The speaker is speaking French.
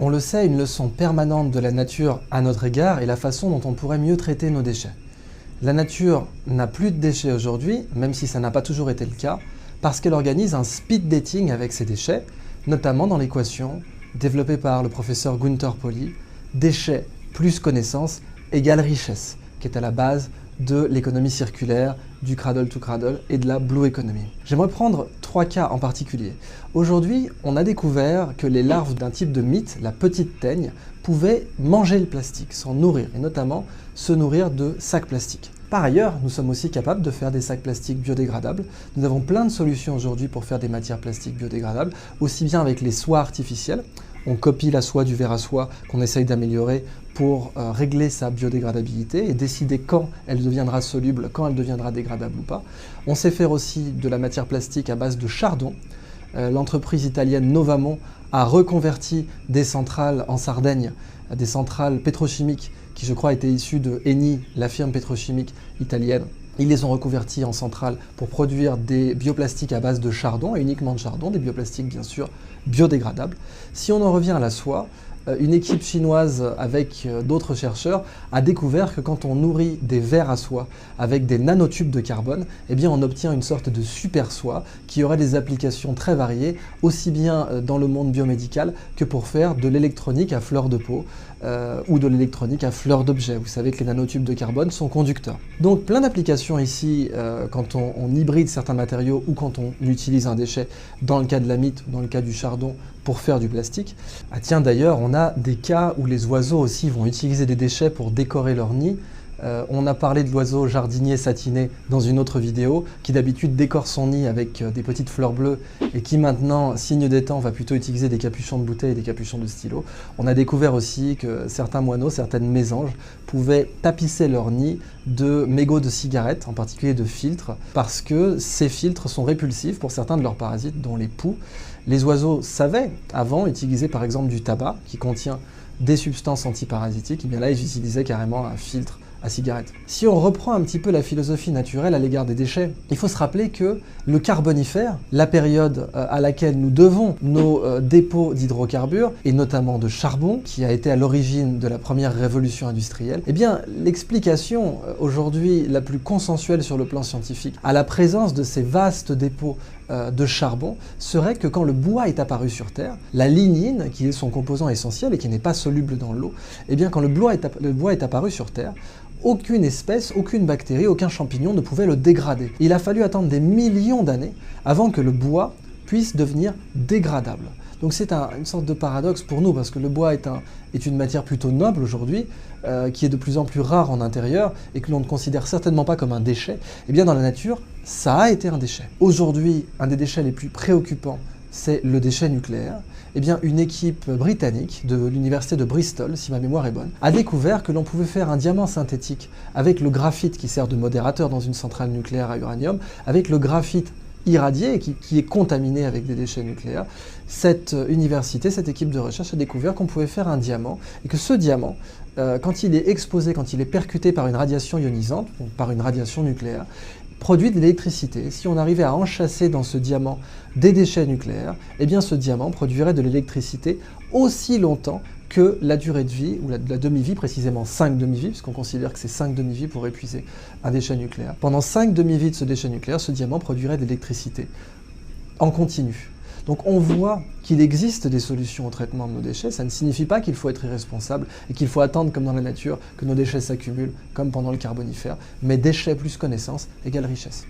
On le sait, une leçon permanente de la nature à notre égard est la façon dont on pourrait mieux traiter nos déchets. La nature n'a plus de déchets aujourd'hui, même si ça n'a pas toujours été le cas, parce qu'elle organise un speed dating avec ses déchets, notamment dans l'équation développée par le professeur Gunther Pauli, déchets plus connaissance égale richesse, qui est à la base de l'économie circulaire, du cradle to cradle et de la blue economy. J'aimerais prendre 3 cas en particulier. Aujourd'hui, on a découvert que les larves d'un type de mite, la petite teigne, pouvaient manger le plastique, s'en nourrir, et notamment se nourrir de sacs plastiques. Par ailleurs, nous sommes aussi capables de faire des sacs plastiques biodégradables. Nous avons plein de solutions aujourd'hui pour faire des matières plastiques biodégradables, aussi bien avec les soies artificielles. On copie la soie du verre à soie qu'on essaye d'améliorer pour régler sa biodégradabilité et décider quand elle deviendra soluble, quand elle deviendra dégradable ou pas. On sait faire aussi de la matière plastique à base de chardon. L'entreprise italienne Novamont a reconverti des centrales en Sardaigne, des centrales pétrochimiques qui je crois étaient issues de Eni, la firme pétrochimique italienne. Ils les ont reconvertis en centrales pour produire des bioplastiques à base de chardon, et uniquement de chardon, des bioplastiques bien sûr biodégradables. Si on en revient à la soie, une équipe chinoise avec d'autres chercheurs a découvert que quand on nourrit des vers à soie avec des nanotubes de carbone, eh bien on obtient une sorte de super soie qui aurait des applications très variées, aussi bien dans le monde biomédical que pour faire de l'électronique à fleur de peau ou de l'électronique à fleur d'objet. Vous savez que les nanotubes de carbone sont conducteurs. Donc plein d'applications ici quand on hybride certains matériaux ou quand on utilise un déchet, dans le cas de la mite ou dans le cas du chardon, pour faire du plastique. Ah tiens, d'ailleurs, on a des cas où les oiseaux aussi vont utiliser des déchets pour décorer leur nid. On a parlé de l'oiseau jardinier satiné dans une autre vidéo, qui d'habitude décore son nid avec des petites fleurs bleues et qui maintenant, signe des temps, va plutôt utiliser des capuchons de bouteilles et des capuchons de stylo. On a découvert aussi que certains moineaux, certaines mésanges, pouvaient tapisser leur nid de mégots de cigarettes, en particulier de filtres, parce que ces filtres sont répulsifs pour certains de leurs parasites, dont les poux. Les oiseaux savaient avant utiliser par exemple du tabac qui contient des substances antiparasitiques, et bien là ils utilisaient carrément un filtre à cigarette. Si on reprend un petit peu la philosophie naturelle à l'égard des déchets, il faut se rappeler que le Carbonifère, la période à laquelle nous devons nos dépôts d'hydrocarbures, et notamment de charbon, qui a été à l'origine de la première révolution industrielle, eh bien l'explication aujourd'hui la plus consensuelle sur le plan scientifique à la présence de ces vastes dépôts de charbon serait que quand le bois est apparu sur Terre, la lignine, qui est son composant essentiel et qui n'est pas soluble dans l'eau, eh bien quand le bois est apparu sur Terre, aucune espèce, aucune bactérie, aucun champignon ne pouvait le dégrader. Il a fallu attendre des millions d'années avant que le bois puisse devenir dégradable. Donc c'est une sorte de paradoxe pour nous, parce que le bois est une matière plutôt noble aujourd'hui, qui est de plus en plus rare en intérieur, et que l'on ne considère certainement pas comme un déchet. Eh bien dans la nature, ça a été un déchet. Aujourd'hui, un des déchets les plus préoccupants, c'est le déchet nucléaire. Eh bien, une équipe britannique de l'université de Bristol, si ma mémoire est bonne, a découvert que l'on pouvait faire un diamant synthétique avec le graphite qui sert de modérateur dans une centrale nucléaire à uranium, avec le graphite irradié et qui est contaminé avec des déchets nucléaires. Cette université, cette équipe de recherche a découvert qu'on pouvait faire un diamant et que ce diamant, quand il est exposé, quand il est percuté par une radiation ionisante, ou par une radiation nucléaire, produit de l'électricité. Si on arrivait à enchasser dans ce diamant des déchets nucléaires, eh bien ce diamant produirait de l'électricité aussi longtemps que la durée de vie, ou la demi-vie, précisément 5 demi-vies, puisqu'on considère que c'est 5 demi-vies pour épuiser un déchet nucléaire. Pendant 5 demi-vies de ce déchet nucléaire, ce diamant produirait de l'électricité en continu. Donc on voit qu'il existe des solutions au traitement de nos déchets. Ça ne signifie pas qu'il faut être irresponsable et qu'il faut attendre, comme dans la nature, que nos déchets s'accumulent, comme pendant le Carbonifère, mais déchets plus connaissance égale richesse.